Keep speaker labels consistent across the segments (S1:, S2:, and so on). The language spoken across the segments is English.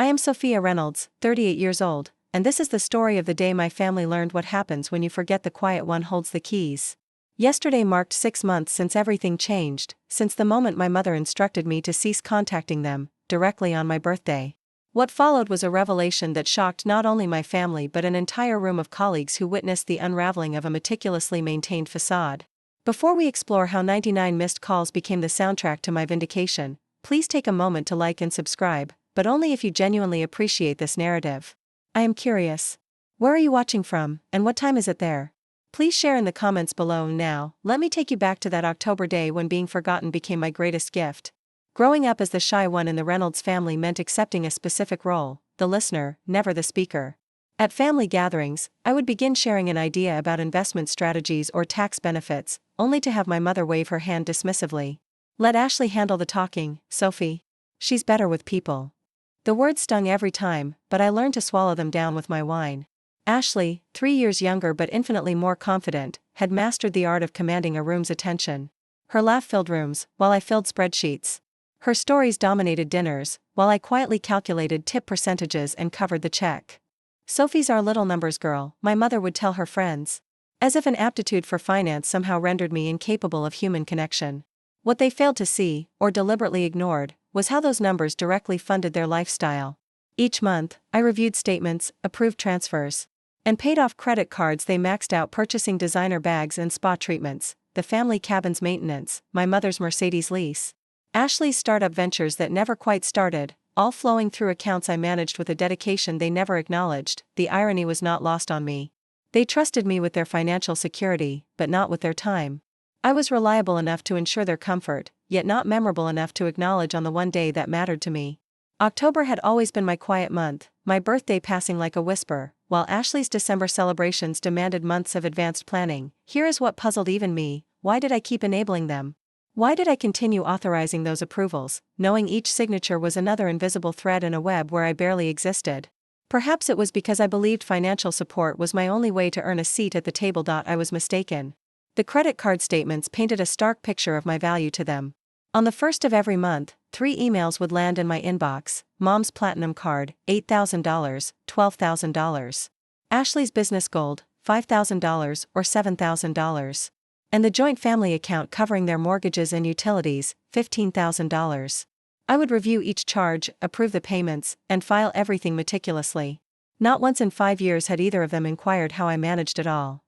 S1: I am Sophia Reynolds, 38 years old, and this is the story of the day my family learned what happens when you forget the quiet one holds the keys. Yesterday marked 6 months since everything changed, since the moment my mother instructed me to cease contacting them, directly on my birthday. What followed was a revelation that shocked not only my family but an entire room of colleagues who witnessed the unraveling of a meticulously maintained facade. Before we explore how 99 missed calls became the soundtrack to my vindication, please take a moment to like and subscribe, but only if you genuinely appreciate this narrative. I am curious. Where are you watching from, and what time is it there? Please share in the comments below. Now, let me take you back to that October day when being forgotten became my greatest gift. Growing up as the shy one in the Reynolds family meant accepting a specific role, the listener, never the speaker. At family gatherings, I would begin sharing an idea about investment strategies or tax benefits, only to have my mother wave her hand dismissively. "Let Ashley handle the talking, Sophie. She's better with people." The words stung every time, but I learned to swallow them down with my wine. Ashley, 3 years younger but infinitely more confident, had mastered the art of commanding a room's attention. Her laugh filled rooms, while I filled spreadsheets. Her stories dominated dinners, while I quietly calculated tip percentages and covered the check. "Sophie's our little numbers girl," my mother would tell her friends. As if an aptitude for finance somehow rendered me incapable of human connection. What they failed to see, or deliberately ignored, was how those numbers directly funded their lifestyle. Each month, I reviewed statements, approved transfers, and paid off credit cards they maxed out purchasing designer bags and spa treatments, the family cabin's maintenance, my mother's Mercedes lease, Ashley's startup ventures that never quite started, all flowing through accounts I managed with a dedication they never acknowledged. The irony was not lost on me. They trusted me with their financial security, but not with their time. I was reliable enough to ensure their comfort, yet not memorable enough to acknowledge on the one day that mattered to me. October had always been my quiet month, my birthday passing like a whisper, while Ashley's December celebrations demanded months of advanced planning. Here is what puzzled even me: why did I keep enabling them? Why did I continue authorizing those approvals, knowing each signature was another invisible thread in a web where I barely existed? Perhaps it was because I believed financial support was my only way to earn a seat at the table. I was mistaken. The credit card statements painted a stark picture of my value to them. On the first of every month, 3 emails would land in my inbox: Mom's Platinum Card, $8,000, $12,000. Ashley's Business Gold, $5,000 or $7,000. And the joint family account covering their mortgages and utilities, $15,000. I would review each charge, approve the payments, and file everything meticulously. Not once in 5 years had either of them inquired how I managed it all.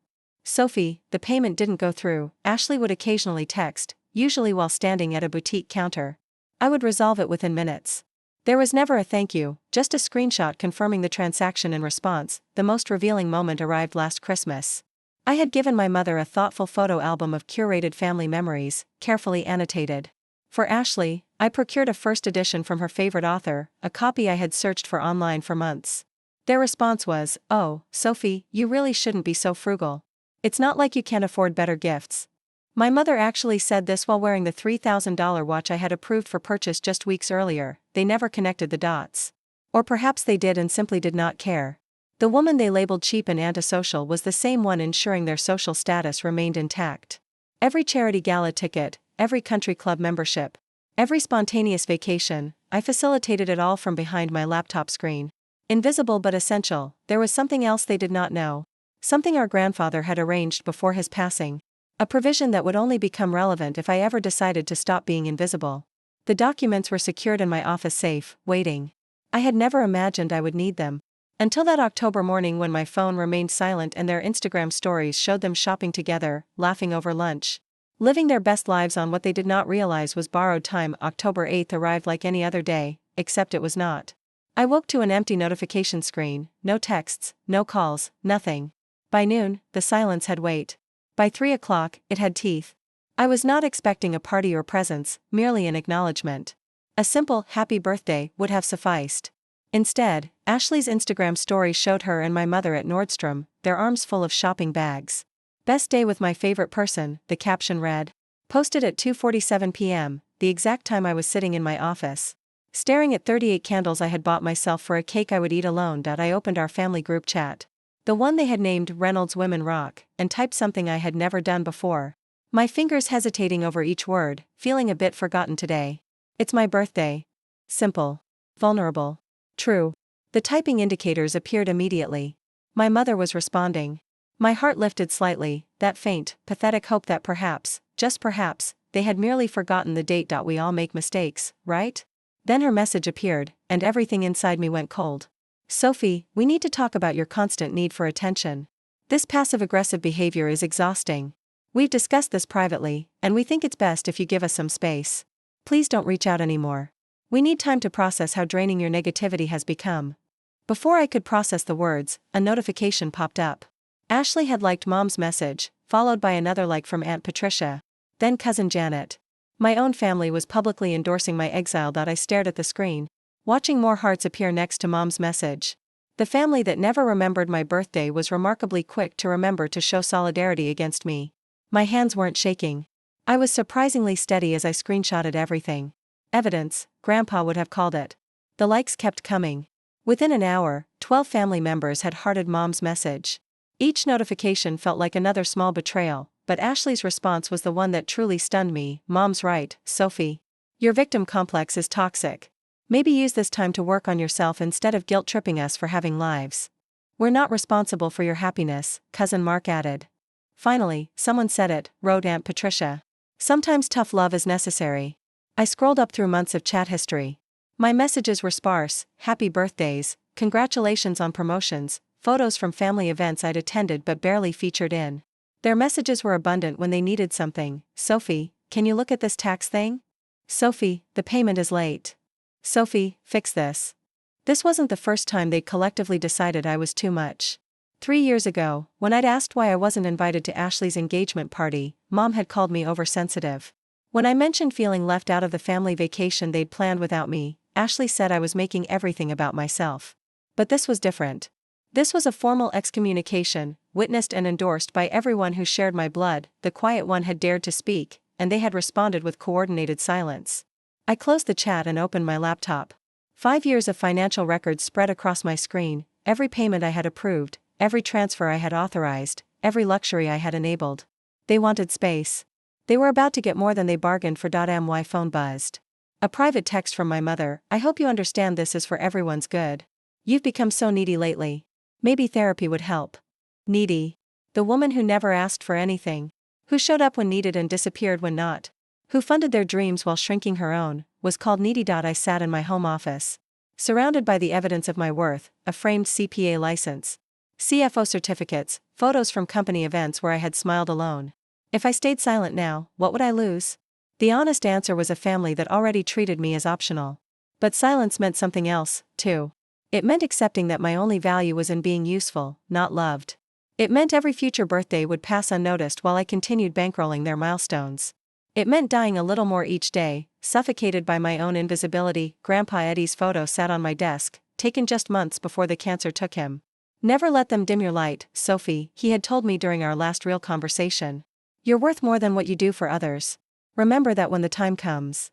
S1: "Sophie, the payment didn't go through," Ashley would occasionally text, usually while standing at a boutique counter. I would resolve it within minutes. There was never a thank you, just a screenshot confirming the transaction in response. The most revealing moment arrived last Christmas. I had given my mother a thoughtful photo album of curated family memories, carefully annotated. For Ashley, I procured a first edition from her favorite author, a copy I had searched for online for months. Their response was, "Oh, Sophie, you really shouldn't be so frugal. It's not like you can't afford better gifts." My mother actually said this while wearing the $3,000 watch I had approved for purchase just weeks earlier. They never connected the dots. Or perhaps they did and simply did not care. The woman they labeled cheap and antisocial was the same one ensuring their social status remained intact. Every charity gala ticket, every country club membership, every spontaneous vacation, I facilitated it all from behind my laptop screen. Invisible but essential, there was something else they did not know. Something our grandfather had arranged before his passing. A provision that would only become relevant if I ever decided to stop being invisible. The documents were secured in my office safe, waiting. I had never imagined I would need them. Until that October morning when my phone remained silent and their Instagram stories showed them shopping together, laughing over lunch, living their best lives on what they did not realize was borrowed time. October 8th arrived like any other day, except it was not. I woke to an empty notification screen, no texts, no calls, nothing. By noon, the silence had weight. By 3 o'clock, it had teeth. I was not expecting a party or presents, merely an acknowledgement. A simple, happy birthday, would have sufficed. Instead, Ashley's Instagram story showed her and my mother at Nordstrom, their arms full of shopping bags. "Best day with my favorite person," the caption read. Posted at 2:47 p.m., the exact time I was sitting in my office, staring at 38 candles I had bought myself for a cake I would eat alone. I opened our family group chat. The one they had named Reynolds Women Rock, and typed something I had never done before. My fingers hesitating over each word, feeling a bit forgotten today. "It's my birthday. Simple. Vulnerable. True. The typing indicators appeared immediately. My mother was responding. My heart lifted slightly, that faint, pathetic hope that perhaps, just perhaps, they had merely forgotten the date. We all make mistakes, right? Then her message appeared, and everything inside me went cold. Sophie, we need to talk about your constant need for attention. This passive-aggressive behavior is exhausting. We've discussed this privately, and we think it's best if you give us some space. Please don't reach out anymore. We need time to process how draining your negativity has become. Before I could process the words, a notification popped up. Ashley had liked Mom's message, followed by another like from Aunt Patricia. Then Cousin Janet. My own family was publicly endorsing my exile. I stared at the screen, watching more hearts appear next to Mom's message. The family that never remembered my birthday was remarkably quick to remember to show solidarity against me. My hands weren't shaking. I was surprisingly steady as I screenshotted everything. Evidence, Grandpa would have called it. The likes kept coming. Within an hour, 12 family members had hearted Mom's message. Each notification felt like another small betrayal, but Ashley's response was the one that truly stunned me. Mom's right, Sophie. Your victim complex is toxic. Maybe use this time to work on yourself instead of guilt-tripping us for having lives. We're not responsible for your happiness, Cousin Mark added. Finally, someone said it, wrote Aunt Patricia. Sometimes tough love is necessary. I scrolled up through months of chat history. My messages were sparse: happy birthdays, congratulations on promotions, photos from family events I'd attended but barely featured in. Their messages were abundant when they needed something. Sophie, can you look at this tax thing? Sophie, the payment is late. Sophie, fix this. This wasn't the first time they'd collectively decided I was too much. 3 years ago, when I'd asked why I wasn't invited to Ashley's engagement party, Mom had called me oversensitive. When I mentioned feeling left out of the family vacation they'd planned without me, Ashley said I was making everything about myself. But this was different. This was a formal excommunication, witnessed and endorsed by everyone who shared my blood. The quiet one had dared to speak, and they had responded with coordinated silence. I closed the chat and opened my laptop. 5 years of financial records spread across my screen, every payment I had approved, every transfer I had authorized, every luxury I had enabled. They wanted space. They were about to get more than they bargained for. My phone buzzed. A private text from my mother: I hope you understand this is for everyone's good. You've become so needy lately. Maybe therapy would help. Needy. The woman who never asked for anything. Who showed up when needed and disappeared when not. Who funded their dreams while shrinking her own, was called needy. I sat in my home office, surrounded by the evidence of my worth: a framed CPA license, CFO certificates, photos from company events where I had smiled alone. If I stayed silent now, what would I lose? The honest answer was a family that already treated me as optional. But silence meant something else, too. It meant accepting that my only value was in being useful, not loved. It meant every future birthday would pass unnoticed while I continued bankrolling their milestones. It meant dying a little more each day, suffocated by my own invisibility. Grandpa Eddie's photo sat on my desk, taken just months before the cancer took him. Never let them dim your light, Sophie, he had told me during our last real conversation. You're worth more than what you do for others. Remember that when the time comes.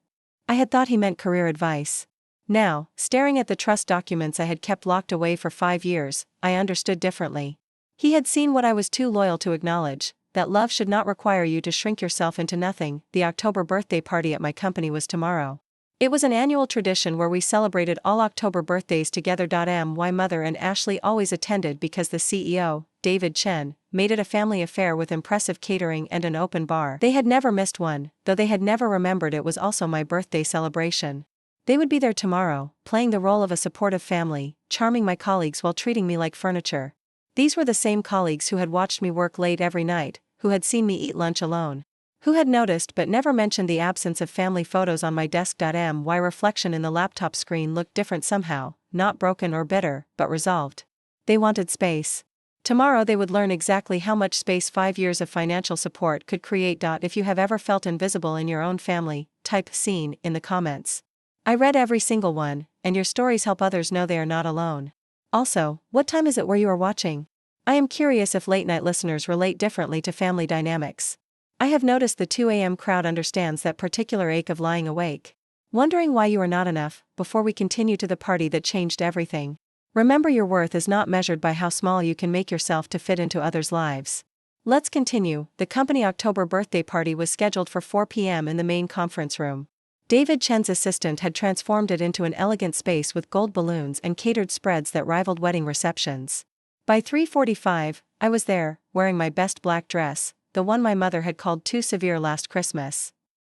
S1: I had thought he meant career advice. Now, staring at the trust documents I had kept locked away for 5 years, I understood differently. He had seen what I was too loyal to acknowledge: that love should not require you to shrink yourself into nothing. The October birthday party at my company was tomorrow. It was an annual tradition where we celebrated all October birthdays together. My mother and Ashley always attended because the CEO, David Chen, made it a family affair with impressive catering and an open bar. They had never missed one, though they had never remembered it was also my birthday celebration. They would be there tomorrow, playing the role of a supportive family, charming my colleagues while treating me like furniture. These were the same colleagues who had watched me work late every night, who had seen me eat lunch alone, who had noticed but never mentioned the absence of family photos on my desk. My reflection in the laptop screen looked different somehow, not broken or bitter, but resolved. They wanted space. Tomorrow they would learn exactly how much space 5 years of financial support could create. If you have ever felt invisible in your own family, type "seen" in the comments. I read every single one, and your stories help others know they are not alone. Also, what time is it where you are watching? I am curious if late-night listeners relate differently to family dynamics. I have noticed the 2 a.m. crowd understands that particular ache of lying awake, wondering why you are not enough. Before we continue to the party that changed everything, remember your worth is not measured by how small you can make yourself to fit into others' lives. Let's continue. The company October birthday party was scheduled for 4 p.m. in the main conference room. David Chen's assistant had transformed it into an elegant space with gold balloons and catered spreads that rivaled wedding receptions. By 3:45, I was there, wearing my best black dress, the one my mother had called too severe last Christmas.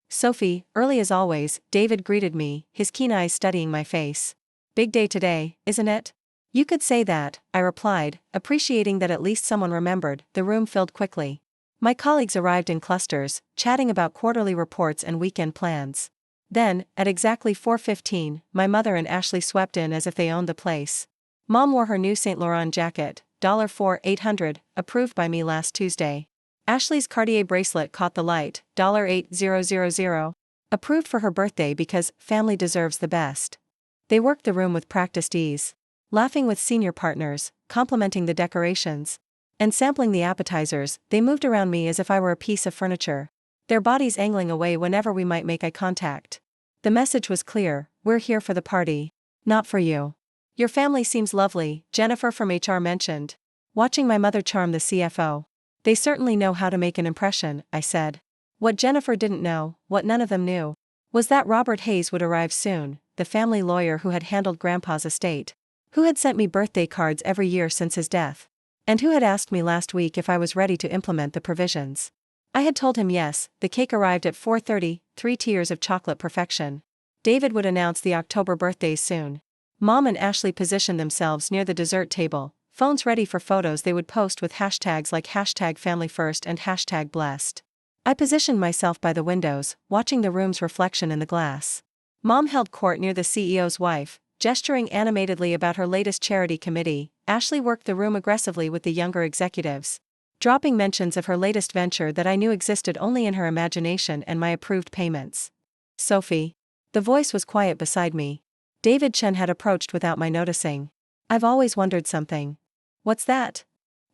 S1: "Sophie," early as always, David greeted me, his keen eyes studying my face. "Big day today, isn't it?" "You could say that," I replied, appreciating that at least someone remembered. The room filled quickly. My colleagues arrived in clusters, chatting about quarterly reports and weekend plans. Then, at exactly 4:15, my mother and Ashley swept in as if they owned the place. Mom wore her new Saint Laurent jacket, $4,800, approved by me last Tuesday. Ashley's Cartier bracelet caught the light, $8,000, approved for her birthday because family deserves the best. They worked the room with practiced ease, laughing with senior partners, complimenting the decorations, and sampling the appetizers. They moved around me as if I were a piece of furniture, their bodies angling away whenever we might make eye contact. The message was clear: we're here for the party, not for you. "Your family seems lovely," Jennifer from HR mentioned, watching my mother charm the CFO. "They certainly know how to make an impression," I said. What Jennifer didn't know, what none of them knew, was that Robert Hayes would arrive soon, the family lawyer who had handled Grandpa's estate, who had sent me birthday cards every year since his death, and who had asked me last week if I was ready to implement the provisions. I had told him yes. The cake arrived at 4:30, 3 tiers of chocolate perfection. David would announce the October birthdays soon. Mom and Ashley positioned themselves near the dessert table, phones ready for photos they would post with hashtags like #FamilyFirst and #Blessed. I positioned myself by the windows, watching the room's reflection in the glass. Mom held court near the CEO's wife, gesturing animatedly about her latest charity committee. Ashley worked the room aggressively with the younger executives, dropping mentions of her latest venture that I knew existed only in her imagination and my approved payments. "Sophie." The voice was quiet beside me. David Chen had approached without my noticing. "I've always wondered something." "What's that?"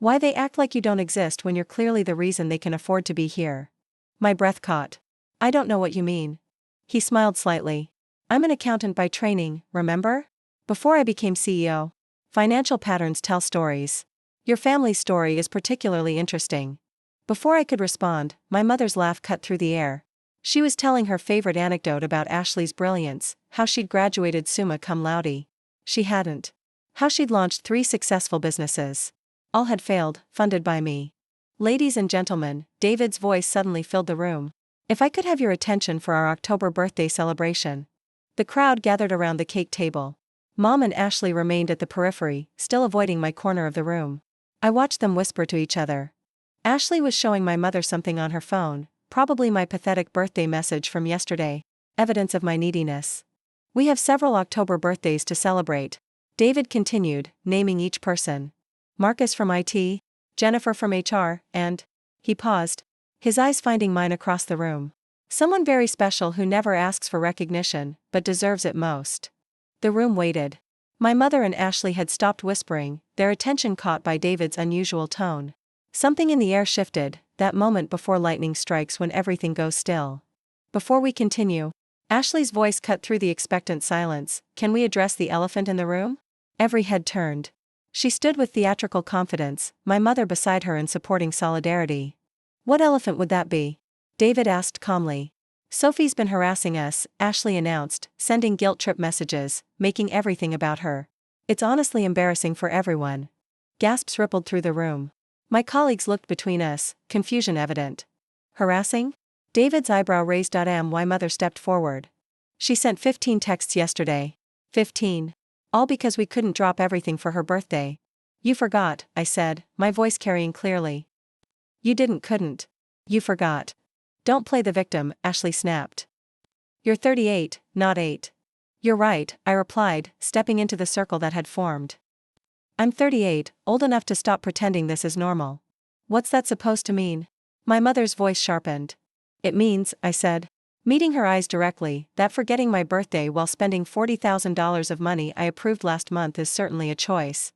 S1: "Why they act like you don't exist when you're clearly the reason they can afford to be here." My breath caught. "I don't know what you mean." He smiled slightly. "I'm an accountant by training, remember? Before I became CEO. Financial patterns tell stories. Your family's story is particularly interesting." Before I could respond, my mother's laugh cut through the air. She was telling her favorite anecdote about Ashley's brilliance, how she'd graduated summa cum laude. She hadn't. How she'd launched 3 successful businesses. All had failed, funded by me. "Ladies and gentlemen," David's voice suddenly filled the room. "If I could have your attention for our October birthday celebration." The crowd gathered around the cake table. Mom and Ashley remained at the periphery, still avoiding my corner of the room. I watched them whisper to each other. Ashley was showing my mother something on her phone, probably my pathetic birthday message from yesterday, evidence of my neediness. "We have several October birthdays to celebrate," David continued, naming each person. "Marcus from IT, Jennifer from HR, and..." He paused, his eyes finding mine across the room. "Someone very special who never asks for recognition, but deserves it most." The room waited. My mother and Ashley had stopped whispering, their attention caught by David's unusual tone. Something in the air shifted, that moment before lightning strikes when everything goes still. "Before we continue," Ashley's voice cut through the expectant silence, "can we address the elephant in the room?" Every head turned. She stood with theatrical confidence, my mother beside her in supporting solidarity. "What elephant would that be?" David asked calmly. "Sophie's been harassing us," Ashley announced, sending guilt trip messages, making everything about her. "It's honestly embarrassing for everyone." Gasps rippled through the room. My colleagues looked between us, confusion evident. "Harassing?" David's eyebrow raised. My mother stepped forward. "She sent 15 texts yesterday. 15. All because we couldn't drop everything for her birthday." "You forgot," I said, my voice carrying clearly. "You couldn't. You forgot." "Don't play the victim," Ashley snapped. "You're 38, not 8. "You're right," I replied, stepping into the circle that had formed. "I'm 38, old enough to stop pretending this is normal." "What's that supposed to mean?" My mother's voice sharpened. "It means," I said, meeting her eyes directly, "that forgetting my birthday while spending $40,000 of money I approved last month is certainly a choice."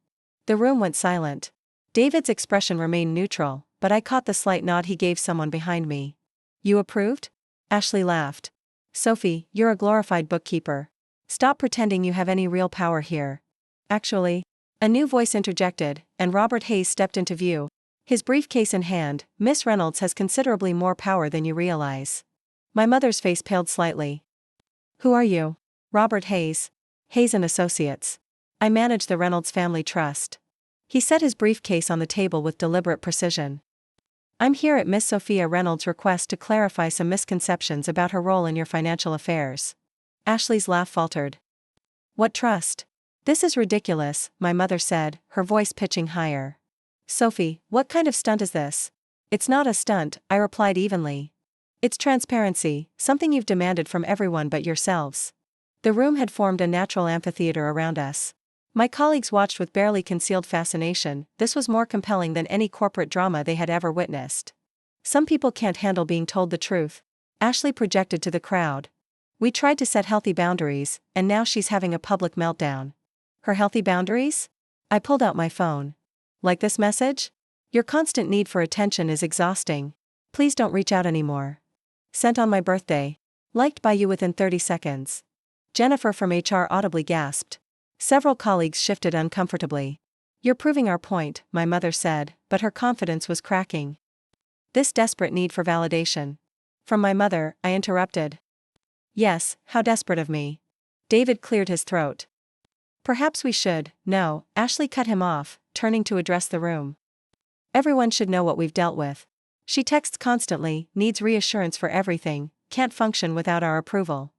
S1: The room went silent. David's expression remained neutral, but I caught the slight nod he gave someone behind me. "You approved?" Ashley laughed. "Sophie, you're a glorified bookkeeper. Stop pretending you have any real power here." "Actually," a new voice interjected, and Robert Hayes stepped into view, his briefcase in hand. "Miss Reynolds has considerably more power than you realize." My mother's face paled slightly. Who are you? Robert Hayes. Hayes and Associates. I manage the Reynolds Family Trust. He set his briefcase on the table with deliberate precision. I'm here at Miss Sophia Reynolds' request to clarify some misconceptions about her role in your financial affairs. Ashley's laugh faltered. What trust? This is ridiculous, my mother said, her voice pitching higher. Sophie, what kind of stunt is this? It's not a stunt, I replied evenly. It's transparency, something you've demanded from everyone but yourselves. The room had formed a natural amphitheater around us. My colleagues watched with barely concealed fascination. This was more compelling than any corporate drama they had ever witnessed. Some people can't handle being told the truth, Ashley projected to the crowd. We tried to set healthy boundaries, and now she's having a public meltdown. Her healthy boundaries? I pulled out my phone. Like this message? Your constant need for attention is exhausting. Please don't reach out anymore. Sent on my birthday. Liked by you within 30 seconds. Jennifer from HR audibly gasped. Several colleagues shifted uncomfortably. You're proving our point, my mother said, but her confidence was cracking. This desperate need for validation. From my mother, I interrupted. Yes, how desperate of me. David cleared his throat. Perhaps we should. No, Ashley cut him off, turning to address the room. Everyone should know what we've dealt with. She texts constantly, needs reassurance for everything, can't function without our approval.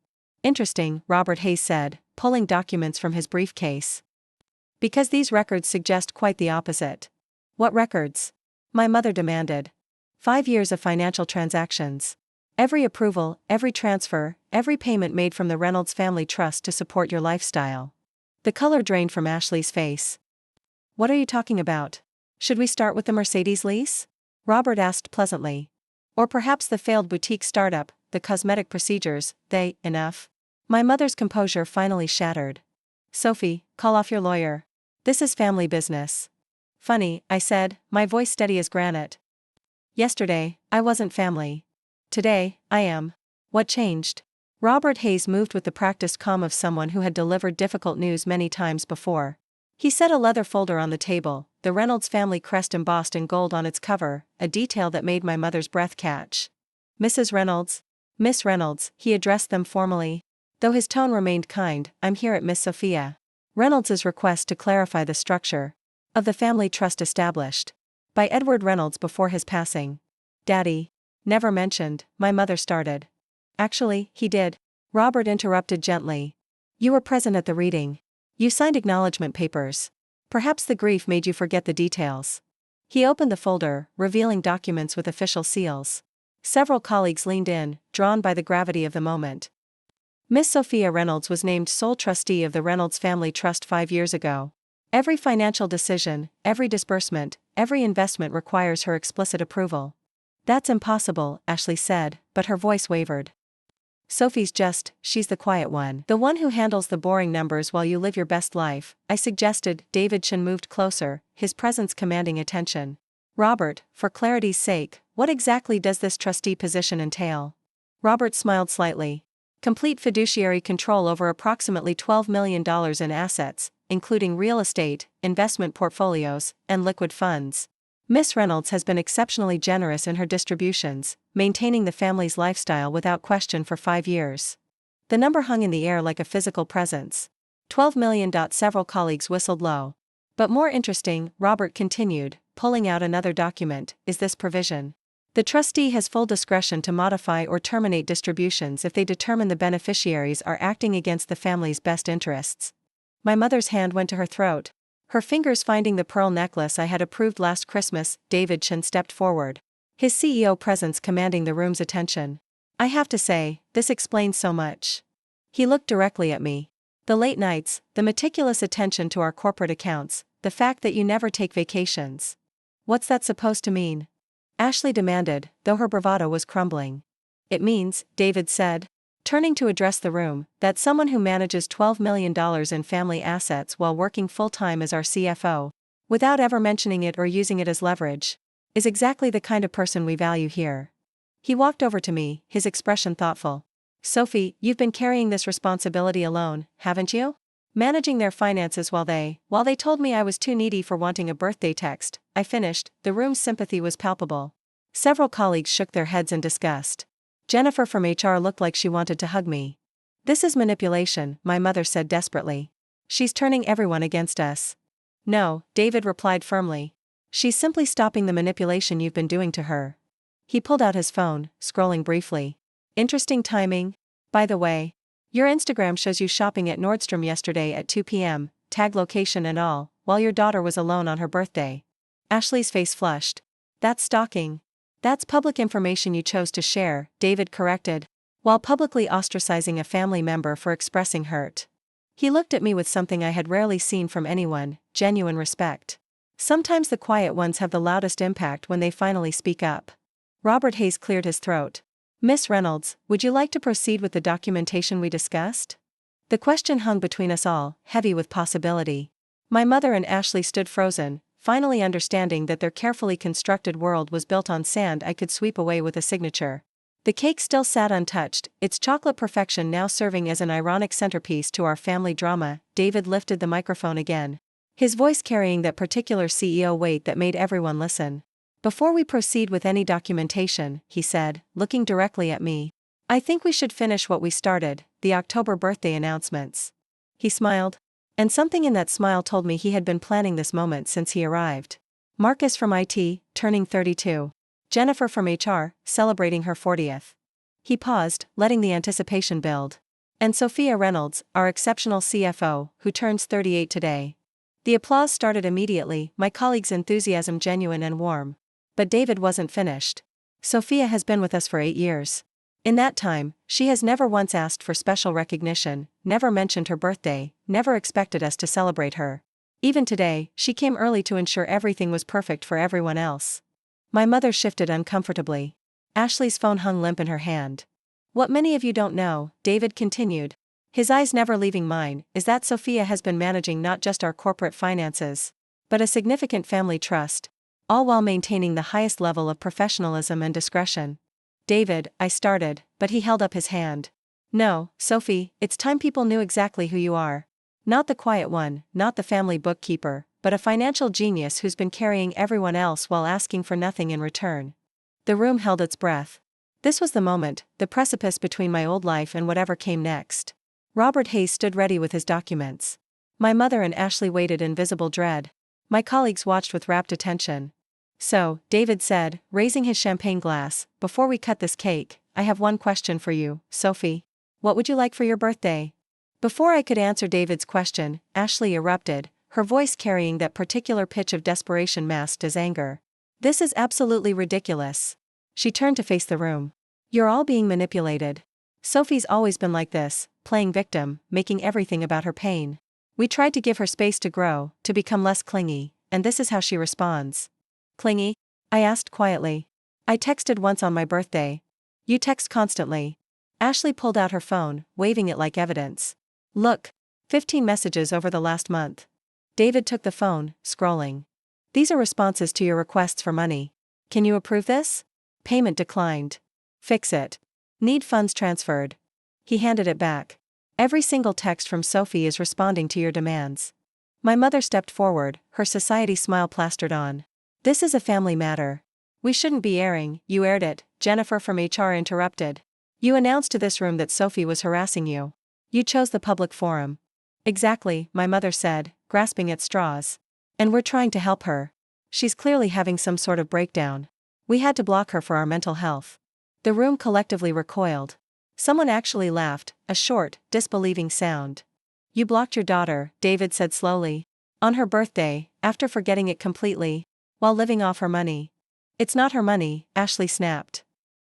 S1: Interesting, Robert Hayes said, pulling documents from his briefcase. Because these records suggest quite the opposite. What records? My mother demanded. 5 years of financial transactions. Every approval, every transfer, every payment made from the Reynolds Family Trust to support your lifestyle. The color drained from Ashley's face. What are you talking about? Should we start with the Mercedes lease? Robert asked pleasantly. Or perhaps the failed boutique startup, the cosmetic procedures, enough. My mother's composure finally shattered. Sophie, call off your lawyer. This is family business. Funny, I said, my voice steady as granite. Yesterday, I wasn't family. Today, I am. What changed? Robert Hayes moved with the practiced calm of someone who had delivered difficult news many times before. He set a leather folder on the table, the Reynolds family crest embossed in gold on its cover, a detail that made my mother's breath catch. Mrs. Reynolds? Miss Reynolds, he addressed them formally. Though his tone remained kind, I'm here at Miss Sophia Reynolds' request to clarify the structure of the family trust established by Edward Reynolds before his passing. Daddy never mentioned, my mother started. Actually, he did. Robert interrupted gently. You were present at the reading. You signed acknowledgement papers. Perhaps the grief made you forget the details. He opened the folder, revealing documents with official seals. Several colleagues leaned in, drawn by the gravity of the moment. Miss Sophia Reynolds was named sole trustee of the Reynolds Family Trust 5 years ago. Every financial decision, every disbursement, every investment requires her explicit approval. That's impossible, Ashley said, but her voice wavered. She's the quiet one. The one who handles the boring numbers while you live your best life, I suggested. David Shin moved closer, his presence commanding attention. Robert, for clarity's sake, what exactly does this trustee position entail? Robert smiled slightly. Complete fiduciary control over approximately $12 million in assets, including real estate, investment portfolios, and liquid funds. Miss Reynolds has been exceptionally generous in her distributions, maintaining the family's lifestyle without question for 5 years. The number hung in the air like a physical presence. 12 million. Several colleagues whistled low. But more interesting, Robert continued, pulling out another document, is this provision. The trustee has full discretion to modify or terminate distributions if they determine the beneficiaries are acting against the family's best interests. My mother's hand went to her throat. Her fingers finding the pearl necklace I had approved last Christmas. David Shin stepped forward, his CEO presence commanding the room's attention. I have to say, this explains so much. He looked directly at me. The late nights, the meticulous attention to our corporate accounts, the fact that you never take vacations. What's that supposed to mean? Ashley demanded, though her bravado was crumbling. It means, David said, turning to address the room, that someone who manages $12 million in family assets while working full-time as our CFO, without ever mentioning it or using it as leverage, is exactly the kind of person we value here. He walked over to me, his expression thoughtful. Sophie, you've been carrying this responsibility alone, haven't you? Managing their finances while they told me I was too needy for wanting a birthday text, I finished. The room's sympathy was palpable. Several colleagues shook their heads in disgust. Jennifer from HR looked like she wanted to hug me. This is manipulation, my mother said desperately. She's turning everyone against us. No, David replied firmly. She's simply stopping the manipulation you've been doing to her. He pulled out his phone, scrolling briefly. Interesting timing. By the way, your Instagram shows you shopping at Nordstrom yesterday at 2 p.m., tag location and all, while your daughter was alone on her birthday. Ashley's face flushed. That's stalking. That's public information you chose to share, David corrected, while publicly ostracizing a family member for expressing hurt. He looked at me with something I had rarely seen from anyone, genuine respect. Sometimes the quiet ones have the loudest impact when they finally speak up. Robert Hayes cleared his throat. Miss Reynolds, would you like to proceed with the documentation we discussed? The question hung between us all, heavy with possibility. My mother and Ashley stood frozen, finally understanding that their carefully constructed world was built on sand I could sweep away with a signature. The cake still sat untouched, its chocolate perfection now serving as an ironic centerpiece to our family drama. David lifted the microphone again, his voice carrying that particular CEO weight that made everyone listen. Before we proceed with any documentation, he said, looking directly at me, I think we should finish what we started, the October birthday announcements. He smiled. And something in that smile told me he had been planning this moment since he arrived. Marcus from IT, turning 32. Jennifer from HR, celebrating her 40th. He paused, letting the anticipation build. And Sophia Reynolds, our exceptional CFO, who turns 38 today. The applause started immediately, my colleagues' enthusiasm genuine and warm. But David wasn't finished. Sophia has been with us for 8 years. In that time, she has never once asked for special recognition, never mentioned her birthday, never expected us to celebrate her. Even today, she came early to ensure everything was perfect for everyone else. My mother shifted uncomfortably. Ashley's phone hung limp in her hand. What many of you don't know, David continued, his eyes never leaving mine, is that Sophia has been managing not just our corporate finances, but a significant family trust, all while maintaining the highest level of professionalism and discretion. David, I started, but he held up his hand. No, Sophie, it's time people knew exactly who you are. Not the quiet one, not the family bookkeeper, but a financial genius who's been carrying everyone else while asking for nothing in return. The room held its breath. This was the moment, the precipice between my old life and whatever came next. Robert Hayes stood ready with his documents. My mother and Ashley waited in visible dread. My colleagues watched with rapt attention. So, David said, raising his champagne glass, before we cut this cake, I have one question for you, Sophie. What would you like for your birthday? Before I could answer David's question, Ashley erupted, her voice carrying that particular pitch of desperation masked as anger. This is absolutely ridiculous. She turned to face the room. You're all being manipulated. Sophie's always been like this, playing victim, making everything about her pain. We tried to give her space to grow, to become less clingy, and this is how she responds. Clingy? I asked quietly. I texted once on my birthday. You text constantly. Ashley pulled out her phone, waving it like evidence. Look. 15 messages over the last month. David took the phone, scrolling. These are responses to your requests for money. Can you approve this? Payment declined. Fix it. Need funds transferred. He handed it back. Every single text from Sophie is responding to your demands. My mother stepped forward, her society smile plastered on. This is a family matter. We shouldn't be airing, you aired it, Jennifer from HR interrupted. You announced to this room that Sophie was harassing you. You chose the public forum. Exactly, my mother said, grasping at straws. And we're trying to help her. She's clearly having some sort of breakdown. We had to block her for our mental health. The room collectively recoiled. Someone actually laughed, a short, disbelieving sound. You blocked your daughter, David said slowly. On her birthday, after forgetting it completely, while living off her money. It's not her money, Ashley snapped.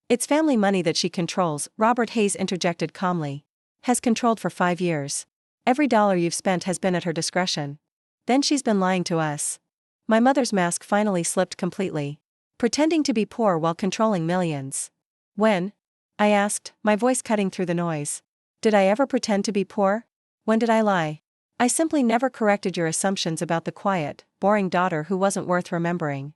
S1: It's family money that she controls, Robert Hayes interjected calmly. Has controlled for 5 years. Every dollar you've spent has been at her discretion. Then she's been lying to us. My mother's mask finally slipped completely. Pretending to be poor while controlling millions. When? I asked, my voice cutting through the noise. Did I ever pretend to be poor? When did I lie? I simply never corrected your assumptions about the quiet, boring daughter who wasn't worth remembering.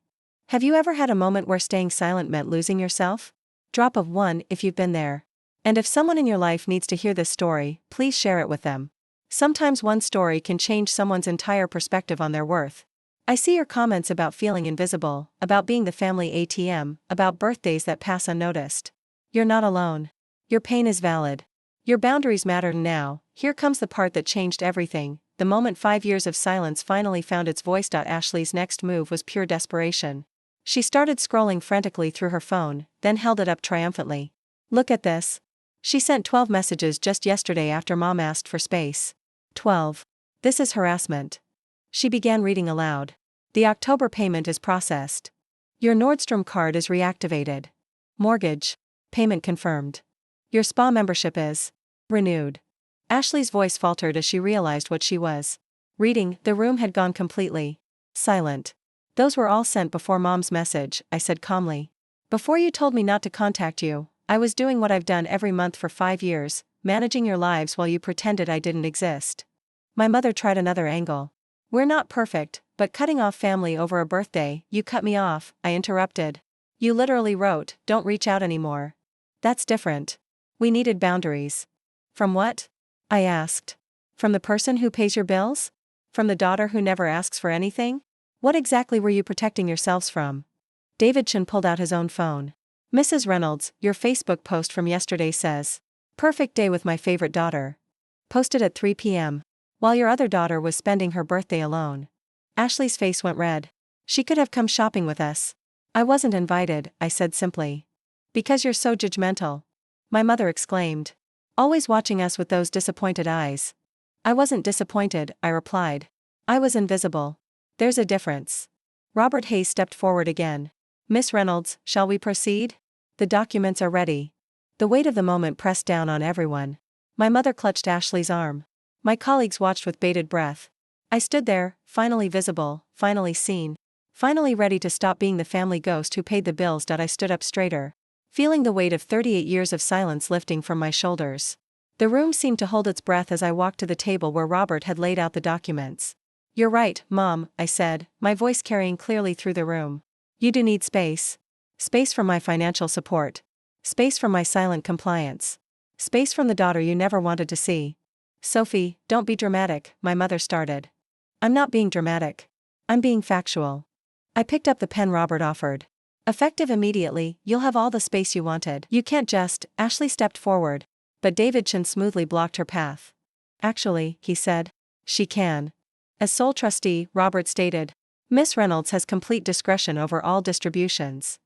S1: Have you ever had a moment where staying silent meant losing yourself? Drop of 1 if you've been there. And if someone in your life needs to hear this story, please share it with them. Sometimes one story can change someone's entire perspective on their worth. I see your comments about feeling invisible, about being the family ATM, about birthdays that pass unnoticed. You're not alone. Your pain is valid. Your boundaries matter now. Here comes the part that changed everything. The moment 5 years of silence finally found its voice. Ashley's next move was pure desperation. She started scrolling frantically through her phone, then held it up triumphantly. Look at this. She sent 12 messages just yesterday after Mom asked for space. 12. This is harassment. She began reading aloud. The October payment is processed. Your Nordstrom card is reactivated. Mortgage payment confirmed. Your spa membership is renewed. Ashley's voice faltered as she realized what she was reading. The room had gone completely silent. Those were all sent before Mom's message, I said calmly. Before you told me not to contact you, I was doing what I've done every month for 5 years, managing your lives while you pretended I didn't exist. My mother tried another angle. We're not perfect, but cutting off family over a birthday, you cut me off, I interrupted. You literally wrote, don't reach out anymore. That's different. We needed boundaries. From what? I asked. From the person who pays your bills? From the daughter who never asks for anything? What exactly were you protecting yourselves from? David Chen pulled out his own phone. Mrs. Reynolds, your Facebook post from yesterday says, perfect day with my favorite daughter. Posted at 3 p.m. while your other daughter was spending her birthday alone. Ashley's face went red. She could have come shopping with us. I wasn't invited, I said simply. Because you're so judgmental. My mother exclaimed. Always watching us with those disappointed eyes. I wasn't disappointed, I replied. I was invisible. There's a difference. Robert Hayes stepped forward again. Miss Reynolds, shall we proceed? The documents are ready. The weight of the moment pressed down on everyone. My mother clutched Ashley's arm. My colleagues watched with bated breath. I stood there, finally visible, finally seen. Finally ready to stop being the family ghost who paid the bills. I stood up straighter, feeling the weight of 38 years of silence lifting from my shoulders. The room seemed to hold its breath as I walked to the table where Robert had laid out the documents. You're right, Mom, I said, my voice carrying clearly through the room. You do need space. Space from my financial support. Space from my silent compliance. Space from the daughter you never wanted to see. Sophie, don't be dramatic, my mother started. I'm not being dramatic. I'm being factual. I picked up the pen Robert offered. Effective immediately, you'll have all the space you wanted. You can't just, Ashley stepped forward. But David Chen smoothly blocked her path. Actually, he said. She can. As sole trustee, Robert stated. Miss Reynolds has complete discretion over all distributions.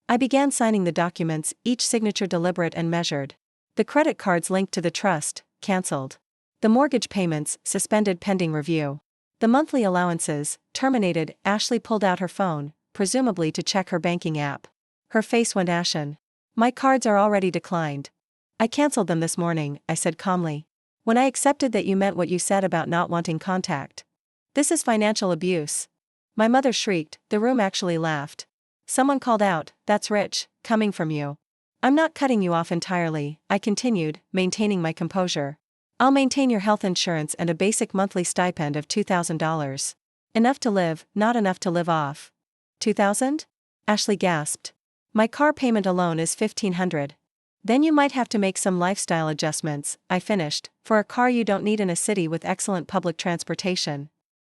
S1: I began signing the documents, each signature deliberate and measured. The credit cards linked to the trust, cancelled. The mortgage payments, suspended pending review. The monthly allowances, terminated. Ashley pulled out her phone, presumably to check her banking app. Her face went ashen. My cards are already declined. I cancelled them this morning, I said calmly. When I accepted that you meant what you said about not wanting contact. This is financial abuse. My mother shrieked, the room actually laughed. Someone called out, that's rich, coming from you. I'm not cutting you off entirely, I continued, maintaining my composure. I'll maintain your health insurance and a basic monthly stipend of $2,000. Enough to live, not enough to live off. $2,000? Ashley gasped. My car payment alone is $1,500. Then you might have to make some lifestyle adjustments, I finished, for a car you don't need in a city with excellent public transportation.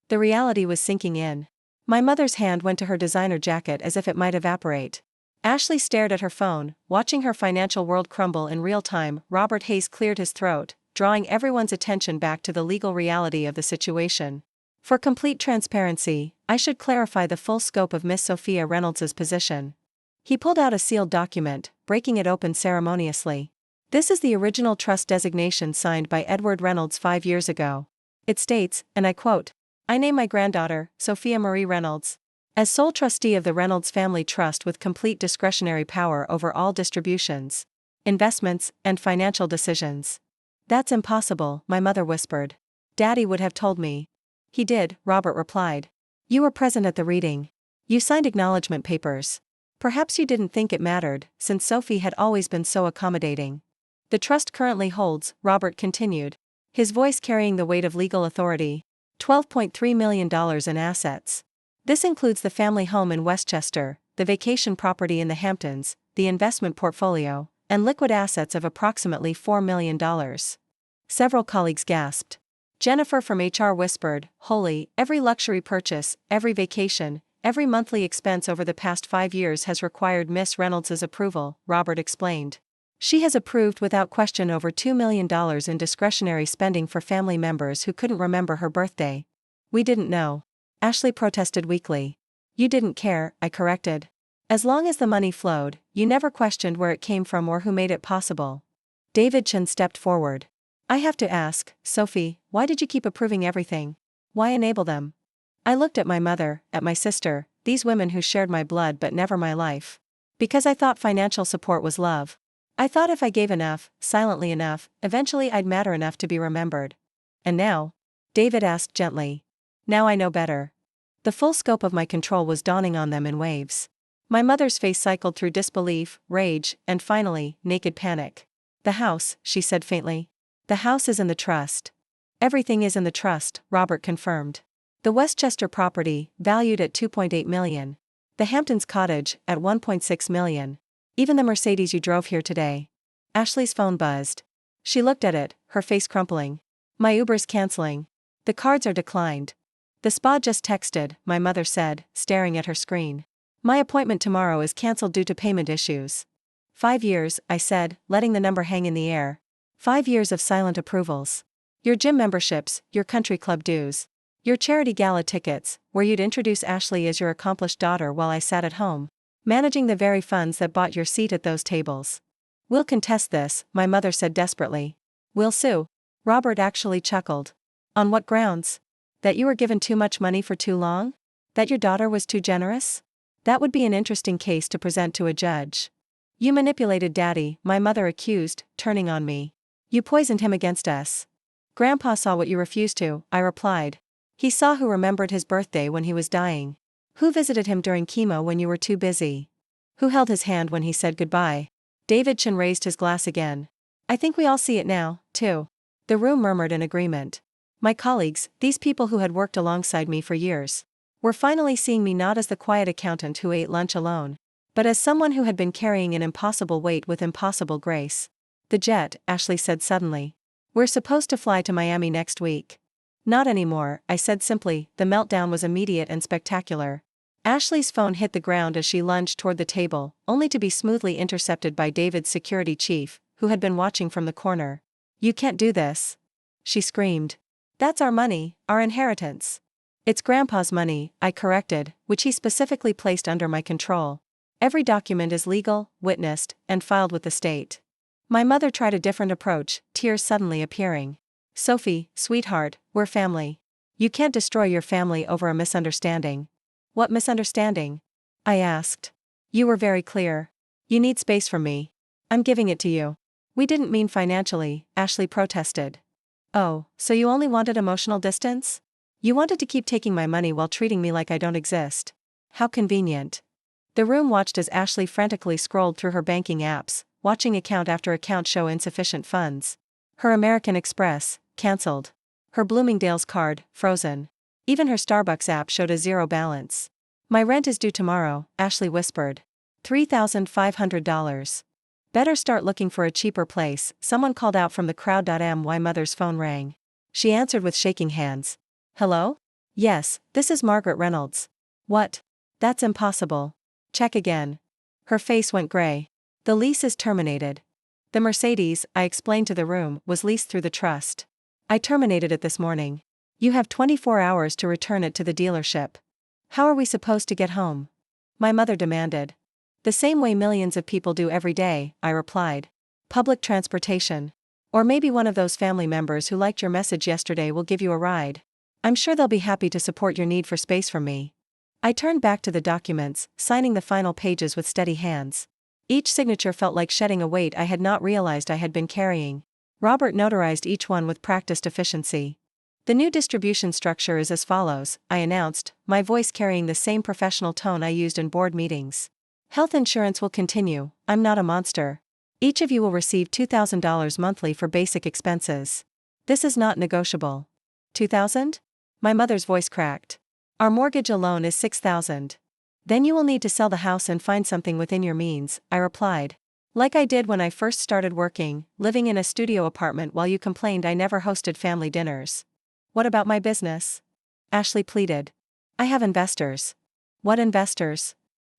S1: The reality was sinking in. My mother's hand went to her designer jacket as if it might evaporate. Ashley stared at her phone, watching her financial world crumble in real time. Robert Hayes cleared his throat, drawing everyone's attention back to the legal reality of the situation. For complete transparency, I should clarify the full scope of Miss Sophia Reynolds's position. He pulled out a sealed document, breaking it open ceremoniously. This is the original trust designation signed by Edward Reynolds 5 years ago. It states, and I quote, I name my granddaughter, Sophia Marie Reynolds, as sole trustee of the Reynolds Family Trust with complete discretionary power over all distributions, investments, and financial decisions. That's impossible, my mother whispered. Daddy would have told me. He did, Robert replied. You were present at the reading. You signed acknowledgement papers. Perhaps you didn't think it mattered, since Sophie had always been so accommodating. The trust currently holds, Robert continued, his voice carrying the weight of legal authority, $12.3 million in assets. This includes the family home in Westchester, the vacation property in the Hamptons, the investment portfolio, and liquid assets of approximately $4 million. Several colleagues gasped. Jennifer from HR whispered, holy, every luxury purchase, every vacation, every monthly expense over the past 5 years has required Miss Reynolds's approval, Robert explained. She has approved without question over $2 million in discretionary spending for family members who couldn't remember her birthday. We didn't know. Ashley protested weakly. You didn't care, I corrected. As long as the money flowed, you never questioned where it came from or who made it possible. David Chen stepped forward. I have to ask, Sophie, why did you keep approving everything? Why enable them? I looked at my mother, at my sister, these women who shared my blood but never my life. Because I thought financial support was love. I thought if I gave enough, silently enough, eventually I'd matter enough to be remembered. And now? David asked gently. Now I know better. The full scope of my control was dawning on them in waves. My mother's face cycled through disbelief, rage, and finally, naked panic. The house, she said faintly. The house is in the trust. Everything is in the trust, Robert confirmed. The Westchester property, valued at $2.8 million. The Hamptons cottage, at $1.6 million. Even the Mercedes you drove here today. Ashley's phone buzzed. She looked at it, her face crumpling. My Uber's canceling. The cards are declined. The spa just texted, my mother said, staring at her screen. My appointment tomorrow is cancelled due to payment issues. 5 years, I said, letting the number hang in the air. 5 years of silent approvals. Your gym memberships, your country club dues. Your charity gala tickets, where you'd introduce Ashley as your accomplished daughter while I sat at home, managing the very funds that bought your seat at those tables. We'll contest this, my mother said desperately. We'll sue. Robert actually chuckled. On what grounds? That you were given too much money for too long? That your daughter was too generous? That would be an interesting case to present to a judge. You manipulated Daddy, my mother accused, turning on me. You poisoned him against us. Grandpa saw what you refused to, I replied. He saw who remembered his birthday when he was dying. Who visited him during chemo when you were too busy? Who held his hand when he said goodbye? David Chen raised his glass again. I think we all see it now, too. The room murmured in agreement. My colleagues, these people who had worked alongside me for years, were finally seeing me not as the quiet accountant who ate lunch alone, but as someone who had been carrying an impossible weight with impossible grace. The jet, Ashley said suddenly. We're supposed to fly to Miami next week. Not anymore, I said simply. The meltdown was immediate and spectacular. Ashley's phone hit the ground as she lunged toward the table, only to be smoothly intercepted by David's security chief, who had been watching from the corner. You can't do this. She screamed. That's our money, our inheritance. It's Grandpa's money, I corrected, which he specifically placed under my control. Every document is legal, witnessed, and filed with the state. My mother tried a different approach, tears suddenly appearing. Sophie, sweetheart, we're family. You can't destroy your family over a misunderstanding. What misunderstanding? I asked. You were very clear. You need space from me. I'm giving it to you. We didn't mean financially, Ashley protested. Oh, so you only wanted emotional distance? You wanted to keep taking my money while treating me like I don't exist. How convenient. The room watched as Ashley frantically scrolled through her banking apps, watching account after account show insufficient funds. Her American Express, cancelled. Her Bloomingdale's card, frozen. Even her Starbucks app showed a zero balance. My rent is due tomorrow, Ashley whispered. $3,500. Better start looking for a cheaper place, someone called out from the crowd. My mother's phone rang. She answered with shaking hands. Hello? Yes, this is Margaret Reynolds. What? That's impossible. Check again. Her face went gray. The lease is terminated. The Mercedes, I explained to the room, was leased through the trust. I terminated it this morning. You have 24 hours to return it to the dealership. How are we supposed to get home? My mother demanded. The same way millions of people do every day, I replied. Public transportation. Or maybe one of those family members who liked your message yesterday will give you a ride. I'm sure they'll be happy to support your need for space from me. I turned back to the documents, signing the final pages with steady hands. Each signature felt like shedding a weight I had not realized I had been carrying. Robert notarized each one with practiced efficiency. The new distribution structure is as follows, I announced, my voice carrying the same professional tone I used in board meetings. Health insurance will continue, I'm not a monster. Each of you will receive $2,000 monthly for basic expenses. This is not negotiable. $2,000? My mother's voice cracked. Our mortgage alone is $6,000. Then you will need to sell the house and find something within your means, I replied. Like I did when I first started working, living in a studio apartment while you complained I never hosted family dinners. What about my business? Ashley pleaded. I have investors. What investors?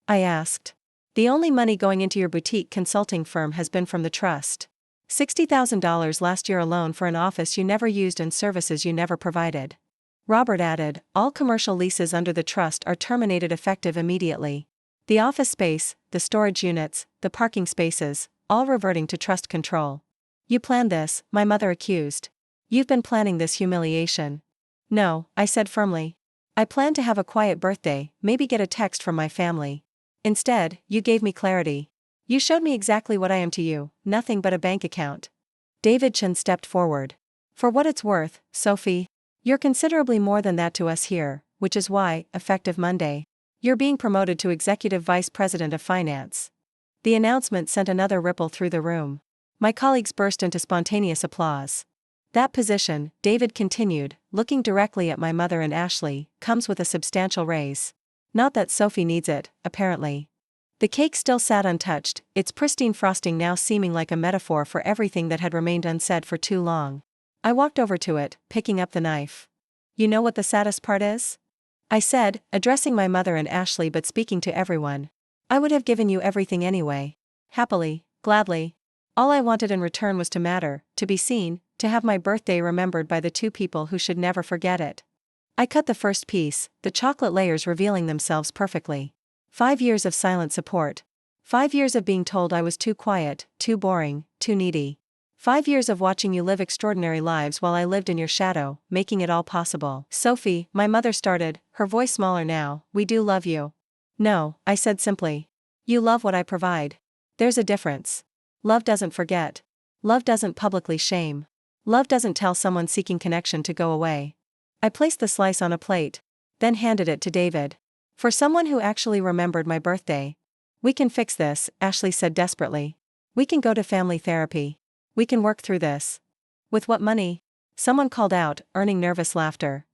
S1: I asked. The only money going into your boutique consulting firm has been from the trust. $60,000 last year alone for an office you never used and services you never provided. Robert added, all commercial leases under the trust are terminated effective immediately. The office space, the storage units, the parking spaces, all reverting to trust control. You planned this, my mother accused. You've been planning this humiliation. No, I said firmly. I planned to have a quiet birthday, maybe get a text from my family. Instead, you gave me clarity. You showed me exactly what I am to you, nothing but a bank account. David Chen stepped forward. For what it's worth, Sophie, you're considerably more than that to us here, which is why, effective Monday, you're being promoted to Executive Vice President of Finance. The announcement sent another ripple through the room. My colleagues burst into spontaneous applause. That position, David continued, looking directly at my mother and Ashley, comes with a substantial raise. Not that Sophie needs it, apparently. The cake still sat untouched, its pristine frosting now seeming like a metaphor for everything that had remained unsaid for too long. I walked over to it, picking up the knife. You know what the saddest part is? I said, addressing my mother and Ashley but speaking to everyone. I would have given you everything anyway. Happily, gladly. All I wanted in return was to matter, to be seen, to have my birthday remembered by the two people who should never forget it. I cut the first piece, the chocolate layers revealing themselves perfectly. 5 years of silent support. 5 years of being told I was too quiet, too boring, too needy. 5 years of watching you live extraordinary lives while I lived in your shadow, making it all possible. Sophie, my mother started, her voice smaller now, we do love you. No, I said simply. You love what I provide. There's a difference. Love doesn't forget. Love doesn't publicly shame. Love doesn't tell someone seeking connection to go away. I placed the slice on a plate, then handed it to David. For someone who actually remembered my birthday. We can fix this, Ashley said desperately. We can go to family therapy. We can work through this. With what money? Someone called out, earning nervous laughter.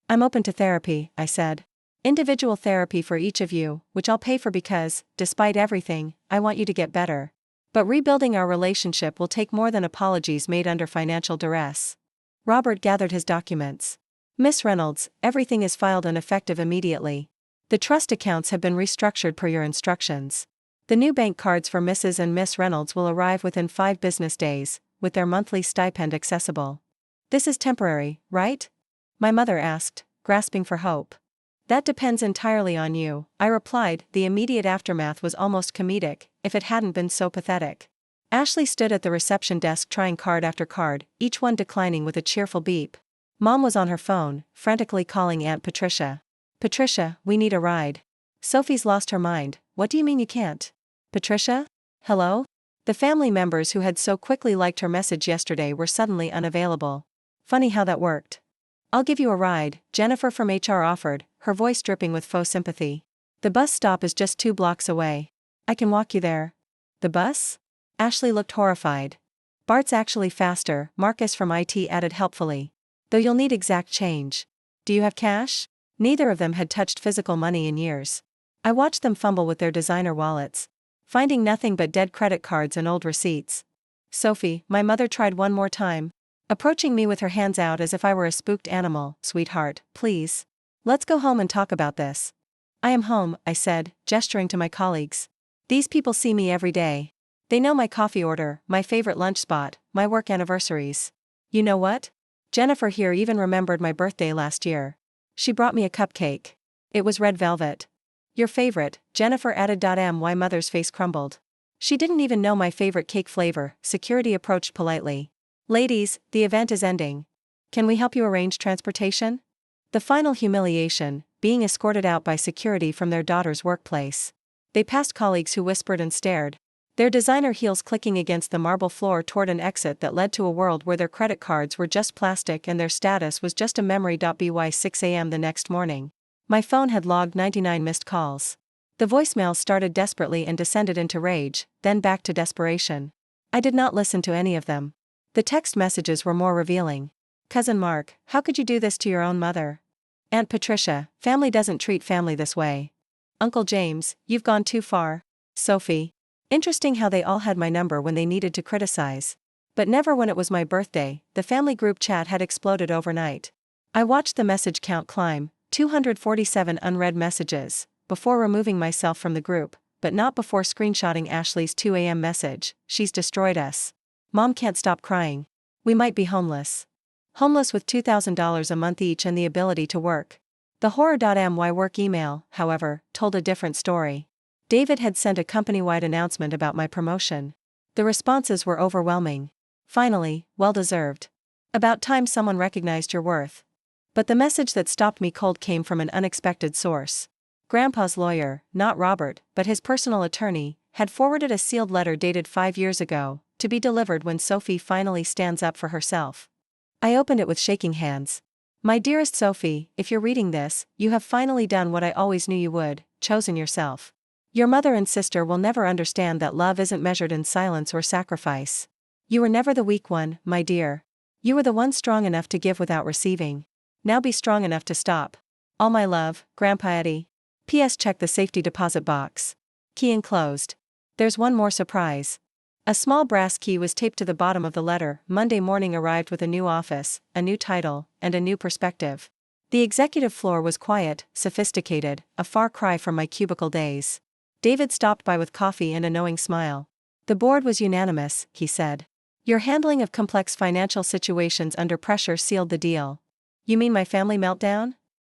S1: I'm open to therapy, I said. Individual therapy for each of you, which I'll pay for because, despite everything, I want you to get better. But rebuilding our relationship will take more than apologies made under financial duress. Robert gathered his documents. Miss Reynolds, everything is filed and effective immediately. The trust accounts have been restructured per your instructions. The new bank cards for Mrs. and Miss Reynolds will arrive within 5 business days, with their monthly stipend accessible. This is temporary, right? My mother asked, grasping for hope. That depends entirely on you, I replied. The immediate aftermath was almost comedic, if it hadn't been so pathetic. Ashley stood at the reception desk trying card after card, each one declining with a cheerful beep. Mom was on her phone, frantically calling Aunt Patricia. Patricia, we need a ride. Sophie's lost her mind. What do you mean you can't? Patricia? Hello? The family members who had so quickly liked her message yesterday were suddenly unavailable. Funny how that worked. I'll give you a ride, Jennifer from HR offered, her voice dripping with faux sympathy. The bus stop is just 2 blocks away. I can walk you there. The bus? Ashley looked horrified. Bart's actually faster, Marcus from IT added helpfully. Though you'll need exact change. Do you have cash? Neither of them had touched physical money in years. I watched them fumble with their designer wallets, finding nothing but dead credit cards and old receipts. Sophie, my mother tried one more time, approaching me with her hands out as if I were a spooked animal. Sweetheart, please. Let's go home and talk about this. I am home, I said, gesturing to my colleagues. These people see me every day. They know my coffee order, my favorite lunch spot, my work anniversaries. You know what? Jennifer here even remembered my birthday last year. She brought me a cupcake. It was red velvet. Your favorite, Jennifer added. My mother's face crumbled. She didn't even know my favorite cake flavor. Security approached politely. Ladies, the event is ending. Can we help you arrange transportation? The final humiliation, being escorted out by security from their daughter's workplace. They passed colleagues who whispered and stared, their designer heels clicking against the marble floor toward an exit that led to a world where their credit cards were just plastic and their status was just a memory. By 6 a.m. the next morning, my phone had logged 99 missed calls. The voicemails started desperately and descended into rage, then back to desperation. I did not listen to any of them. The text messages were more revealing. Cousin Mark, how could you do this to your own mother? Aunt Patricia, family doesn't treat family this way. Uncle James, you've gone too far. Sophie. Interesting how they all had my number when they needed to criticize. But never when it was my birthday. The family group chat had exploded overnight. I watched the message count climb, 247 unread messages, before removing myself from the group, but not before screenshotting Ashley's 2 a.m. message. She's destroyed us. Mom can't stop crying. We might be homeless. Homeless with $2,000 a month each and the ability to work. The horror.my work email, however, told a different story. David had sent a company-wide announcement about my promotion. The responses were overwhelming. Finally, well-deserved. About time someone recognized your worth. But the message that stopped me cold came from an unexpected source. Grandpa's lawyer, not Robert, but his personal attorney, had forwarded a sealed letter dated 5 years ago, to be delivered when Sophie finally stands up for herself. I opened it with shaking hands. My dearest Sophie, if you're reading this, you have finally done what I always knew you would, chosen yourself. Your mother and sister will never understand that love isn't measured in silence or sacrifice. You were never the weak one, my dear. You were the one strong enough to give without receiving. Now be strong enough to stop. All my love, Grandpa Eddie. P.S. Check the safety deposit box. Key enclosed. There's one more surprise. A small brass key was taped to the bottom of the letter. Monday morning arrived with a new office, a new title, and a new perspective. The executive floor was quiet, sophisticated, a far cry from my cubicle days. David stopped by with coffee and a knowing smile. The board was unanimous, he said. Your handling of complex financial situations under pressure sealed the deal. You mean my family meltdown?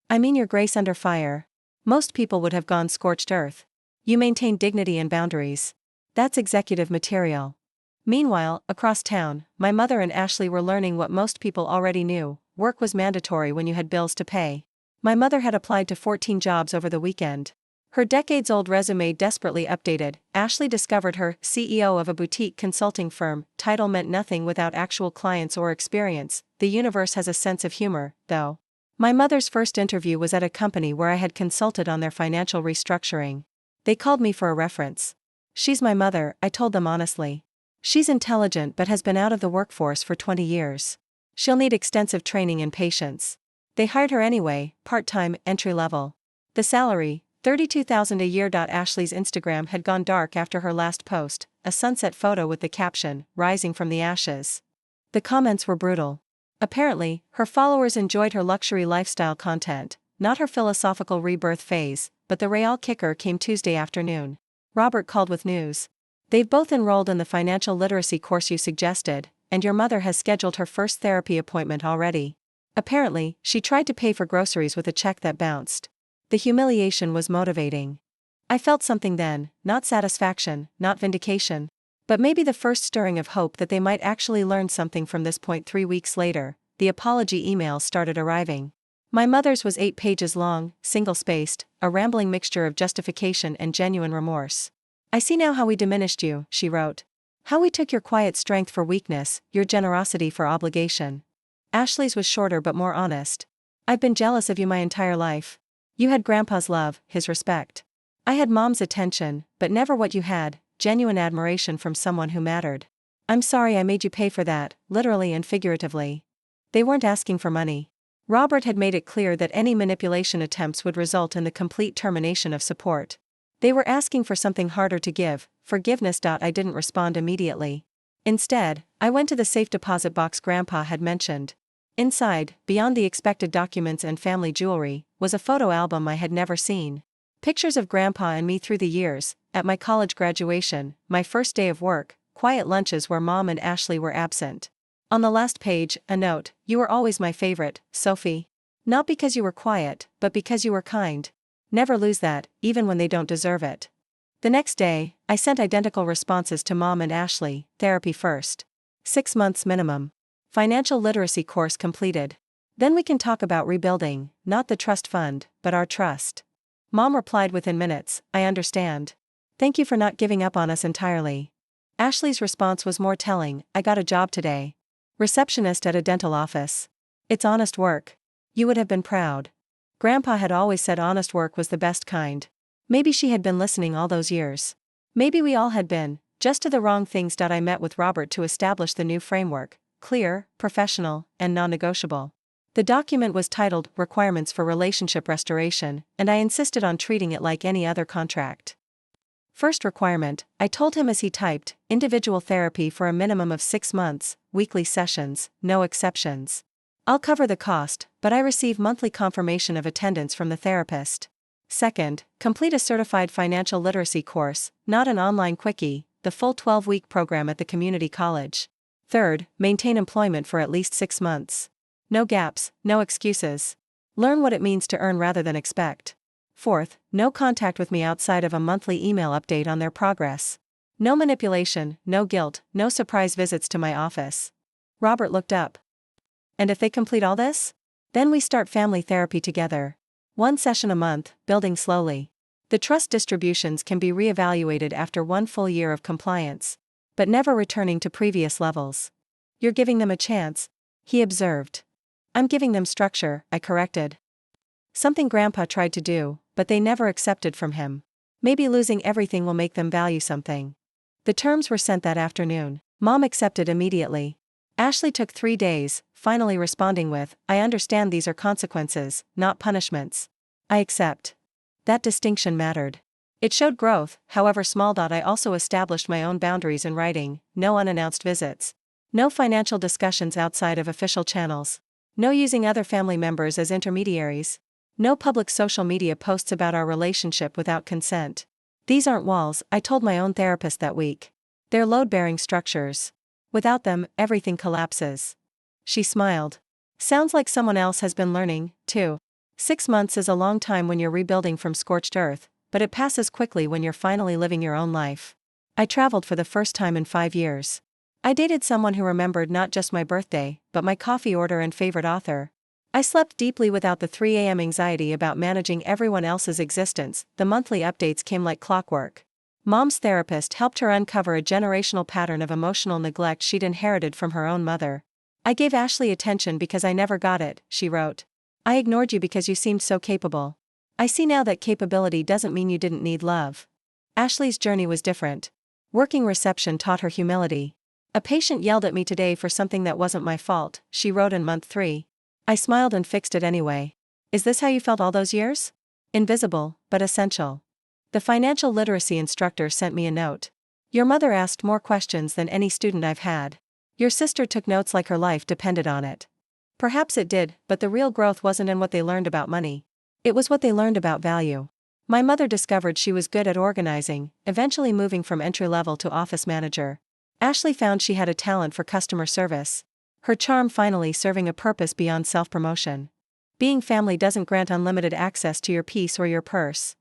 S1: I mean your grace under fire. Most people would have gone scorched earth. You maintain dignity and boundaries. That's executive material. Meanwhile, across town, my mother and Ashley were learning what most people already knew: work was mandatory when you had bills to pay. My mother had applied to 14 jobs over the weekend. Her decades-old resume desperately updated. Ashley discovered her CEO of a boutique consulting firm. Title meant nothing without actual clients or experience. The universe has a sense of humor, though. My mother's first interview was at a company where I had consulted on their financial restructuring. They called me for a reference. She's my mother, I told them honestly. She's intelligent but has been out of the workforce for 20 years. She'll need extensive training and patience. They hired her anyway, part-time, entry-level. The salary, $32,000 a year. Ashley's Instagram had gone dark after her last post, a sunset photo with the caption, "Rising from the ashes." The comments were brutal. Apparently, her followers enjoyed her luxury lifestyle content, not her philosophical rebirth phase, but the real kicker came Tuesday afternoon. Robert called with news. They've both enrolled in the financial literacy course you suggested, and your mother has scheduled her first therapy appointment already. Apparently, she tried to pay for groceries with a check that bounced. The humiliation was motivating. I felt something then, not satisfaction, not vindication, but maybe the first stirring of hope that they might actually learn something from this point. 3 weeks later, the apology emails started arriving. My mother's was 8 pages long, single-spaced, a rambling mixture of justification and genuine remorse. I see now how we diminished you, she wrote. How we took your quiet strength for weakness, your generosity for obligation. Ashley's was shorter but more honest. I've been jealous of you my entire life. You had Grandpa's love, his respect. I had Mom's attention, but never what you had, genuine admiration from someone who mattered. I'm sorry I made you pay for that, literally and figuratively. They weren't asking for money. Robert had made it clear that any manipulation attempts would result in the complete termination of support. They were asking for something harder to give, forgiveness. I didn't respond immediately. Instead, I went to the safe deposit box Grandpa had mentioned. Inside, beyond the expected documents and family jewelry, was a photo album I had never seen. Pictures of Grandpa and me through the years, at my college graduation, my first day of work, quiet lunches where Mom and Ashley were absent. On the last page, a note: "You were always my favorite, Sophie. Not because you were quiet, but because you were kind. Never lose that, even when they don't deserve it." The next day, I sent identical responses to Mom and Ashley: therapy first. 6 months minimum. Financial literacy course completed. Then we can talk about rebuilding, not the trust fund, but our trust. Mom replied within minutes: I understand. Thank you for not giving up on us entirely. Ashley's response was more telling: I got a job today. Receptionist at a dental office. It's honest work. You would have been proud. Grandpa had always said honest work was the best kind. Maybe she had been listening all those years. Maybe we all had been, just to the wrong things. I met with Robert to establish the new framework: clear, professional, and non-negotiable. The document was titled Requirements for Relationship Restoration, and I insisted on treating it like any other contract. First requirement, I told him as he typed: individual therapy for a minimum of 6 months, weekly sessions, no exceptions. I'll cover the cost, but I receive monthly confirmation of attendance from the therapist. Second, complete a certified financial literacy course, not an online quickie, the full 12-week program at the community college. Third, maintain employment for at least 6 months. No gaps, no excuses. Learn what it means to earn rather than expect. Fourth, no contact with me outside of a monthly email update on their progress. No manipulation, no guilt, no surprise visits to my office. Robert looked up. And if they complete all this? Then we start family therapy together. 1 session a month, building slowly. The trust distributions can be reevaluated after 1 full year of compliance, but never returning to previous levels. You're giving them a chance, he observed. I'm giving them structure, I corrected. Something Grandpa tried to do, but they never accepted from him. Maybe losing everything will make them value something. The terms were sent that afternoon. Mom accepted immediately. Ashley took 3 days, finally responding with, I understand these are consequences, not punishments. I accept. That distinction mattered. It showed growth, however small. I also established my own boundaries in writing, no unannounced visits. No financial discussions outside of official channels. No using other family members as intermediaries. No public social media posts about our relationship without consent. These aren't walls, I told my own therapist that week. They're load-bearing structures. Without them, everything collapses. She smiled. Sounds like someone else has been learning, too. 6 months is a long time when you're rebuilding from scorched earth, but it passes quickly when you're finally living your own life. I traveled for the first time in 5 years. I dated someone who remembered not just my birthday, but my coffee order and favorite author. I slept deeply without the 3 a.m. anxiety about managing everyone else's existence. The monthly updates came like clockwork. Mom's therapist helped her uncover a generational pattern of emotional neglect she'd inherited from her own mother. I gave Ashley attention because I never got it, she wrote. I ignored you because you seemed so capable. I see now that capability doesn't mean you didn't need love. Ashley's journey was different. Working reception taught her humility. A patient yelled at me today for something that wasn't my fault, she wrote in month 3. I smiled and fixed it anyway. Is this how you felt all those years? Invisible, but essential. The financial literacy instructor sent me a note. Your mother asked more questions than any student I've had. Your sister took notes like her life depended on it. Perhaps it did, but the real growth wasn't in what they learned about money. It was what they learned about value. My mother discovered she was good at organizing, eventually moving from entry-level to office manager. Ashley found she had a talent for customer service. Her charm finally serving a purpose beyond self-promotion. Being family doesn't grant unlimited access to your peace or your purse.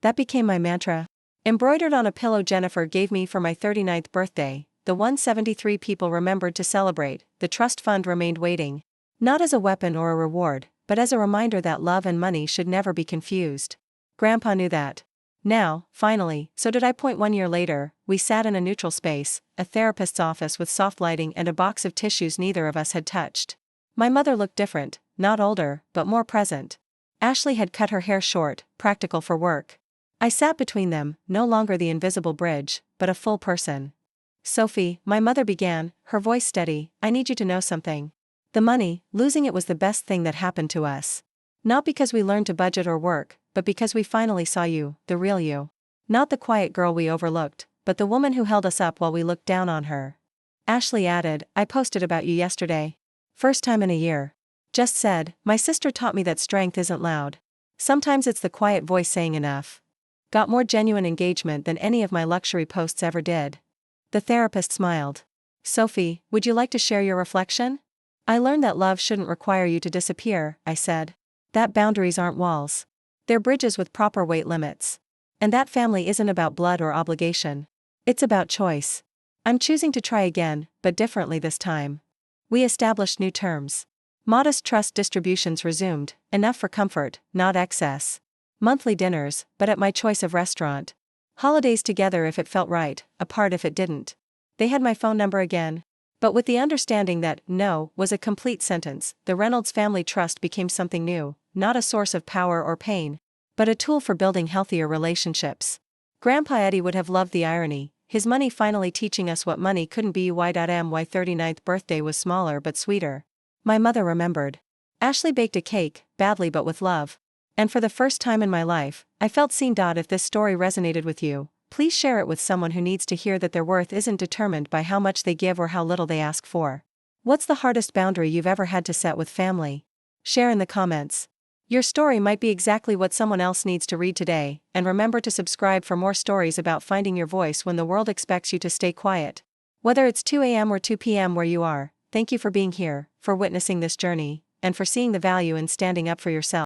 S1: That became my mantra. Embroidered on a pillow Jennifer gave me for my 39th birthday, the 173 people remembered to celebrate, the trust fund remained waiting. Not as a weapon or a reward, but as a reminder that love and money should never be confused. Grandpa knew that. Now, finally, so did I. 1 year later, we sat in a neutral space, a therapist's office with soft lighting and a box of tissues neither of us had touched. My mother looked different, not older, but more present. Ashley had cut her hair short, practical for work. I sat between them, no longer the invisible bridge, but a full person. Sophie, my mother began, her voice steady, I need you to know something. The money, losing it was the best thing that happened to us. Not because we learned to budget or work, but because we finally saw you, the real you. Not the quiet girl we overlooked, but the woman who held us up while we looked down on her. Ashley added, I posted about you yesterday. First time in a year. Just said, my sister taught me that strength isn't loud. Sometimes it's the quiet voice saying enough. Got more genuine engagement than any of my luxury posts ever did. The therapist smiled. Sophie, would you like to share your reflection? I learned that love shouldn't require you to disappear, I said. That boundaries aren't walls. They're bridges with proper weight limits. And that family isn't about blood or obligation. It's about choice. I'm choosing to try again, but differently this time. We established new terms. Modest trust distributions resumed, enough for comfort, not excess. Monthly dinners, but at my choice of restaurant. Holidays together if it felt right, apart if it didn't. They had my phone number again. But with the understanding that no was a complete sentence, the Reynolds Family Trust became something new, not a source of power or pain, but a tool for building healthier relationships. Grandpa Eddie would have loved the irony, his money finally teaching us what money couldn't be. My 39th birthday was smaller but sweeter. My mother remembered. Ashley baked a cake, badly but with love. And for the first time in my life, I felt seen. If this story resonated with you, please share it with someone who needs to hear that their worth isn't determined by how much they give or how little they ask for. What's the hardest boundary you've ever had to set with family? Share in the comments. Your story might be exactly what someone else needs to read today, and remember to subscribe for more stories about finding your voice when the world expects you to stay quiet. Whether it's 2 a.m. or 2 p.m. where you are, thank you for being here, for witnessing this journey, and for seeing the value in standing up for yourself.